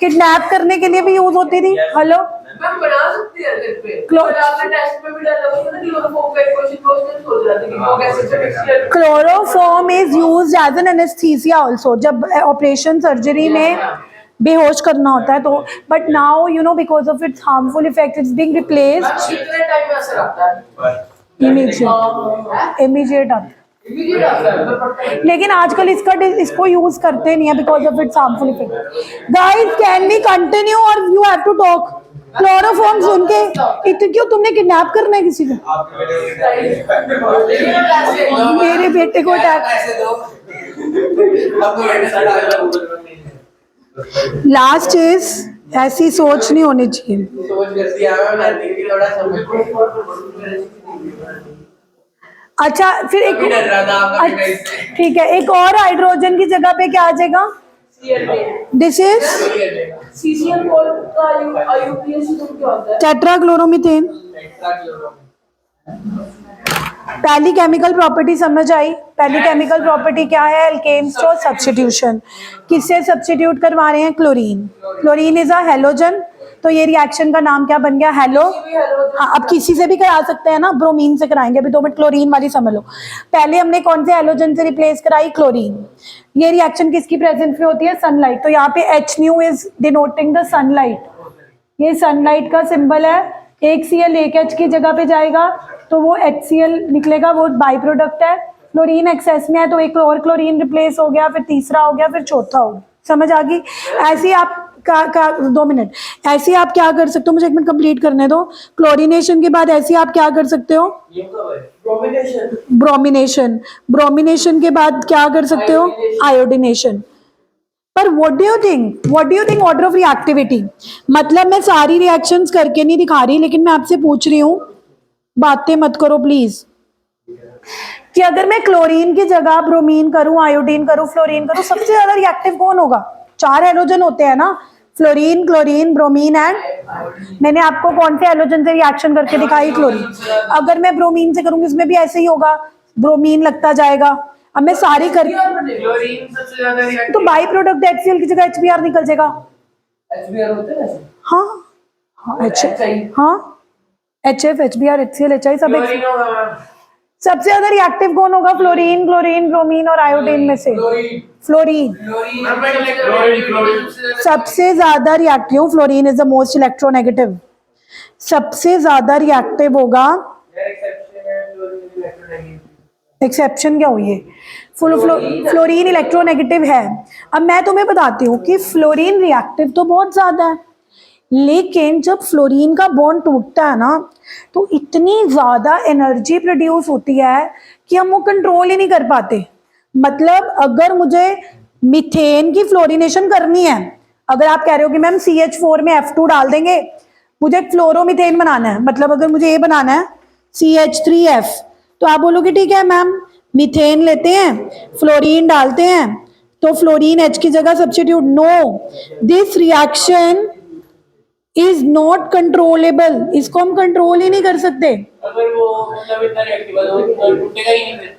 kidnap करने के लिए भी यूज होती थी। हेलो, मैम बना सकती है घर पे, और आपने टेस्ट में भी डाला हुआ था ना क्लोरोफॉर्म का, एक क्वेश्चन क्वेश्चन सोच रहा था कि वो कैसे से mixture. Chloroform is used as an anaesthesia also, जब ऑपरेशन सर्जरी में बेहोश करना होता है तो, but now you know because of its harmful effect it's being replaced. कितने टाइम में असर आता है? इमीडिएट आता है, लेकिन आजकल इसको यूज करते नहीं है because of its harmful effect. Guys can we continue or you have to talk? Chloroform सुन के इतने क्यों, तुमने किडनैप करना है किसी को? मेरे बेटे को अटैक। लास्ट इज ऐसी सोच नहीं होनी चाहिए। सोच कैसी आवे मैं दीदी थोड़ा समझ अच्छा फिर एक, अभी डर रहा था आपका बेटा अच्छा, इससे। ठीक है, एक और हाइड्रोजन की जगह पे क्या आ जाएगा? दिस इज CCl कोड का IUPAC तो क्या होता है? टेट्राक्लोरोमीथेन। पहली केमिकल प्रॉपर्टी समझ आई? पहली केमिकल प्रॉपर्टी क्या है? Alkanes to substitution. किससे सब्स्टिट्यूट करवा रहे हैं? Chlorine. Chlorine is a halogen, तो ये रिएक्शन का नाम क्या बन गया? हेलो। हाँ, अब किसी से भी करा सकते हैं ना, ब्रोमीन से कराएंगे। अभी 2 मिनट क्लोरीन वाली समझ लो। पहले हमने कौन से हेलोजन से रिप्लेस कराई? क्लोरीन। ये रिएक्शन किसकी प्रेजेंस में होती है? सनलाइट। तो यहाँ पे HNu is denoting the sunlight. ये सनलाइट का सिंबल है। एक Cl एक H की जगह पे जाएगा तो वो HCl निकलेगा, वो बाई प्रोडक्ट है। क्लोरीन एक्सेस में है तो एक और क्लोरीन रिप्लेस हो गया, फिर तीसरा हो गया, फिर चौथा हो गया। समझ आ गई? ऐसे ही आप 2 मिनट, ऐसे ही आप क्या कर सकते हो? मुझे 1 मिनट कंप्लीट करने दो। क्लोरीनेशन के बाद ऐसे ही आप क्या कर सकते हो? ब्रोमिनेशन। ब्रोमिनेशन के बाद क्या कर सकते हो? आयोडिनेशन। पर what do you think order of reactivity? मतलब मैं सारी रिएक्शंस करके नहीं दिखा रही, लेकिन मैं आपसे पूछ रही हूँ, बातें मत करो प्लीज, कि अगर मैं क्लोरीन की जगह ब्रोमीन करूं, आयोडीन करूं, फ्लोरीन करूं, सबसे ज्यादा रिएक्टिव कौन होगा? 4 हेलोजन होते हैं ना, फ्लोरीन, क्लोरीन, ब्रोमीन एंड, मैंने आपको कौन से हेलोजन से रिएक्शन करके दिखाई? क्लोरीन। अगर मैं ब्रोमीन से करूंगी उसमें भी ऐसे ही होगा, ब्रोमीन लगता जाएगा। अब मैं सारी कर, क्लोरीन सबसे ज्यादा रिएक्टिव तो बाई प्रोडक्ट HCl की जगह HBr निकल जाएगा। HBr होते हैं वैसे? हाँ हाँ, हाँ, HF, HBr, HCl, HI सब क्लोरीन होगा सबसे ज्यादा रिएक्टिव कौन होगा? फ्लोरीन, क्लोरीन, ब्रोमीन और आयोडीन में से फ्लोरीन सबसे ज्यादा reactive. Fluorine is the most electronegative, सबसे ज्यादा रिएक्टिव होगा। एक्सेप्शन क्या हुई है? फ्लोरीन इलेक्ट्रोनेगेटिव है। अब मैं तुम्हें बताती हूँ कि फ्लोरीन रिएक्टिव तो बहुत ज्यादा है, लेकिन जब फ्लोरीन का बॉन्ड टूटता है ना तो इतनी ज्यादा एनर्जी प्रोड्यूस होती है कि हम वो कंट्रोल ही नहीं कर पाते। मतलब अगर मुझे मीथेन की फ्लोरिनेशन करनी है, अगर आप कह रहे हो कि मैम CH4 में F2 डाल देंगे, मुझे फ्लोरोमीथेन बनाना है, मतलब अगर मुझे ये बनाना है CH3F, तो आप बोलोगे ठीक है मैम, मीथेन लेते हैं, फ्लोरीन डालते हैं, तो फ्लोरीन H की जगह substitute. No, this reaction is not controllable, इसको हम कंट्रोल ही नहीं कर सकते। अगर वो मतलब इतना रिएक्टिव है तो टूटेगा ही नहीं फिर।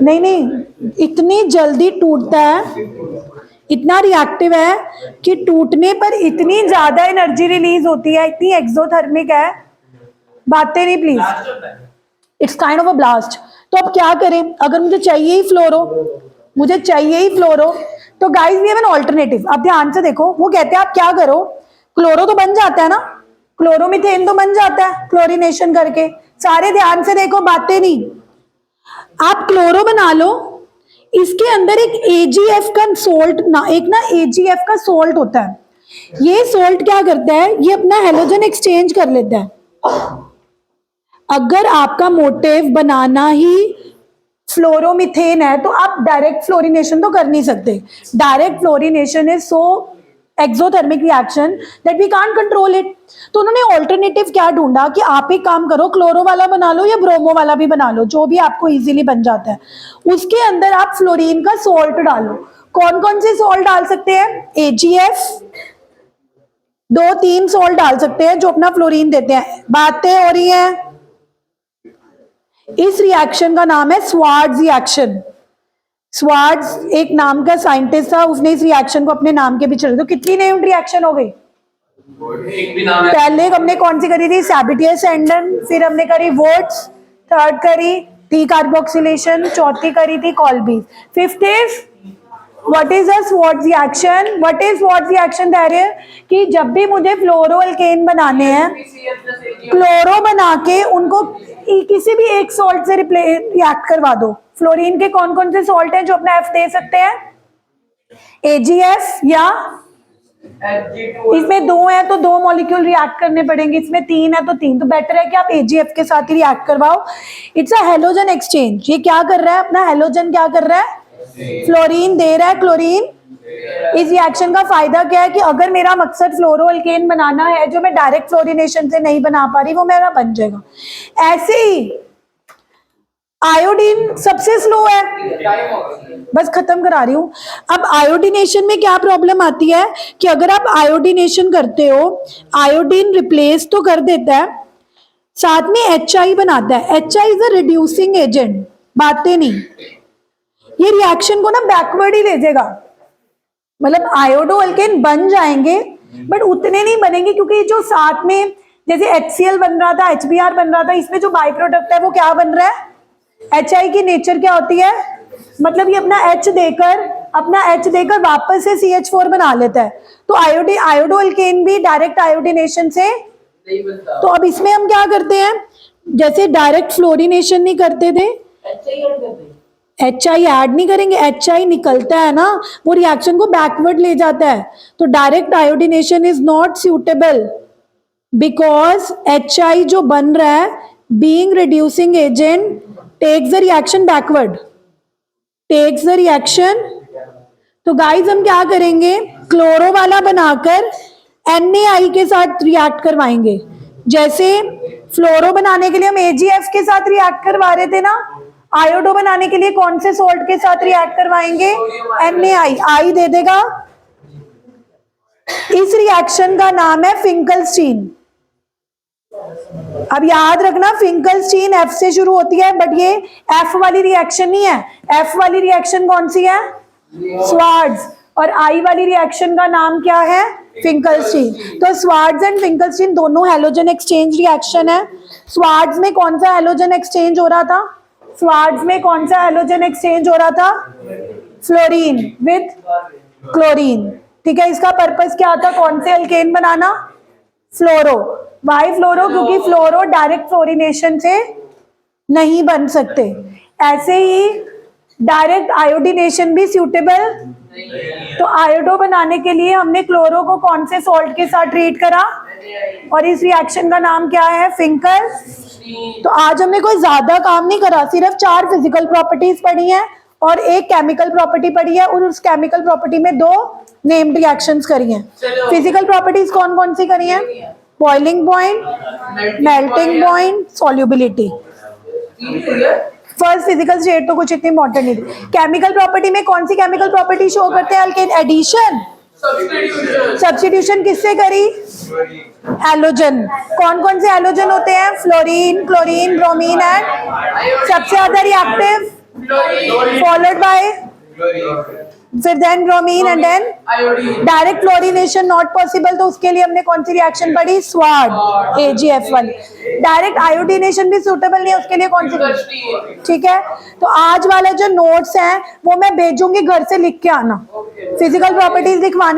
नहीं, इतनी जल्दी टूटता है, इतना रिएक्टिव है कि टूटने पर इतनी ज्यादा एनर्जी रिलीज होती है, इतनी एक्सोथर्मिक है, बातें नहीं प्लीज, लास्ट होता है it's kind of a blast. तो अब क्या करें? अगर मुझे चाहिए ही फ्लोरो, मुझे चाहिए ही फ्लोरो, तो guys we have an alternative. अब ध्यान से देखो, वो कहते हैं आप क्या करो, क्लोरो तो बन जाता है ना, क्लोरोमीथेन तो बन जाता है क्लोरीनेशन करके। सारे ध्यान से देखो, बातें नहीं, आप क्लोरो बना लो, इसके अंदर एक AgF का सोल्ट ना, एक ना AgF का सोल्ट होता है, ये सोल्ट क्या करता है? ये अपना हेलोजन एक्सचेंज कर लेता है। अगर आपका मोटिव बनाना ही फ्लोरोमीथेन है तो आप डायरेक्ट फ्लोरिनेशन तो कर नहीं सकते। Direct fluorination is so exothermic reaction that we can't control it. तो उन्होंने ऑल्टरनेटिव क्या ढूंढा कि आप एक काम करो, क्लोरो वाला बना लो या ब्रोमो वाला भी बना लो, जो भी आपको इजीली बन जाता है, उसके अंदर आप फ्लोरीन का सोल्ट डालो। कौन कौन से सोल्ट डाल सकते हैं? AgF, 2-3 सोल्ट डाल सकते हैं जो अपना फ्लोरीन देते हैं। बातें हो रही हैं? इस रिएक्शन का नाम है स्वार्ट्ज रिएक्शन। स्वार्ट्ज एक नाम का साइंटिस्ट था, उसने इस रिएक्शन को अपने नाम के पीछे, तो कितनी नेम्ड रिएक्शन हो गई? एक भी नाम है। पहले हमने कौन सी करी थी? सैबिटियर-सैंडन, फिर हमने करी वोट्स, थर्ड करी टी कार्बोक्सिलेशन, चौथी करी थी कॉल्बी, fifth is what is a Swarts reaction? What is Swarts reaction? धैर्य कि जब भी मुझे फ्लोरोअल्केन बनाने हैं, क्लोरो बना के उनको किसी भी एक सॉल्ट से रिएक्ट करवा दो। फ्लोरीन के कौन कौन से सॉल्ट हैं जो अपना F दे सकते हैं? AgF या इसमें 2 है तो 2 मॉलिक्यूल रिएक्ट करने पड़ेंगे, इसमें 3 है तो 3, तो बेटर है कि आप AgF के साथ ही रिएक्ट करवाओ। It's a halogen exchange. ये क्या कर रहा है? अपना हेलोजन क्या कर रहा है? फ्लोरीन दे रहा है क्लोरीन इस रिएक्शन का फायदा क्या है कि अगर मेरा मकसद फ्लोरोअल्केन बनाना है जो मैं डायरेक्ट फ्लोरिनेशन से नहीं बना पा रही, वो मेरा बन जाएगा। ऐसे ही आयोडीन सबसे स्लो है, टाइम हो गया। बस खत्म करा रही हूँ। अब आयोडीनेशन में क्या प्रॉब्लम आती है कि अगर आप आयोडीनेशन करते हो, आयोडीन रिप्लेस तो कर देता है, साथ में HI बनाता है। HI is a reducing agent, बातें नहीं, ये रिएक्शन को ना बैकवर्ड ही ले जाएगा। मतलब आयोडो अल्केन बन जाएंगे बट उतने नहीं बनेंगे, क्योंकि जो साथ में जैसे HCl बन रहा था, HBr बन रहा था, इसमें जो बाई प्रोडक्ट है वो क्या बन रहा है? HI की नेचर क्या होती है? मतलब ये अपना H देकर वापस से CH4 बना लेता है। तो आयोडो अल्केन भी डायरेक्ट आयोडीनेशन से, नहीं बनता। तो अब इसमें हम क्या करते हैं, जैसे डायरेक्ट फ्लोरिनेशन नहीं करते थे, अच्छा ही कर देते। HI ऐड नहीं करेंगे, HI निकलता है ना, वो रिएक्शन को बैकवर्ड ले जाता है। तो direct iodination is not suitable because HI जो बन रहा है, being reducing agent, takes the reaction backward, takes the reaction. तो गाइस हम क्या करेंगे, क्लोरो वाला बनाकर NaI के साथ रिएक्ट करवाएंगे। जैसे फ्लोरो बनाने के लिए हम AgF के साथ रिएक्ट करवा रहे थे ना, आयोडो बनाने के लिए कौन से सोल्ट के साथ रिएक्ट करवाएंगे? NaI, आई दे देगा। इस रिएक्शन का नाम है फिंकलस्टीन। अब याद रखना, फिंकलस्टीन F से शुरू होती है, बट ये F वाली रिएक्शन नहीं है। F वाली रिएक्शन कौन सी है? स्वार्ट्ज। और I वाली रिएक्शन का नाम क्या है? फिंकलस्टीन। तो स्वार्ट्ज एंड फिंकलस्टीन दोनों हैलोजन एक्सचेंज रिएक्शन है। स्वार्ट्ज में कौन सा हैलोजन एक्सचेंज हो रहा था? स्वार्ट्ज में कौन सा हैलोजन एक्सचेंज हो रहा था? Fluorine with chlorine. ठीक है, इसका पर्पस क्या था? कौन से अल्केन बनाना? फ्लोरो। वाई फ्लोरो? क्योंकि फ्लोरो डायरेक्ट फ्लोरिनेशन से नहीं बन सकते। ऐसे ही डायरेक्ट आयोडीनेशन भी सूटेबल, तो आयोडो बनाने के लिए हमने क्लोरो को कौन से सॉल्ट के साथ ट्रीट करा, और इस रिएक्शन का नाम क्या है? फिंकल। तो आज हमने कोई ज्यादा काम नहीं करा, सिर्फ 4 फिजिकल प्रॉपर्टीज पढ़ी हैं और एक केमिकल प्रॉपर्टी पढ़ी है, और उस केमिकल प्रॉपर्टी में 2 नेम्ड रिएक्शंस करी हैं। फिजिकल प्रॉपर्टीज कौन कौन सी करी हैं? Boiling point, melting point, solubility. First physical state तो कुछ इतनी इंपॉर्टेंट नहीं थी। केमिकल प्रॉपर्टी में कौन सी केमिकल प्रॉपर्टी शो करते हैं अल्केन? एडिशन, सब्स्टिट्यूशन किससे करी? हैलोजन। कौन कौन से हैलोजन होते हैं? फ्लोरीन, क्लोरीन, ब्रोमीन एंड सबसे ज्यादा रिएक्टिव, फॉलोड बाय, फिर then bromine and then direct fluorination not possible, तो उसके लिए हमने कौन सी रिएक्शन पढ़ी? स्वाड, AgF वाली। डायरेक्ट आयोडीनेशन भी सूटेबल नहीं है, उसके लिए कौन सी? ठीक है, तो आज वाले जो नोट्स हैं वो मैं भेजूंगी, घर से लिख के आना। Physical properties लिखवाने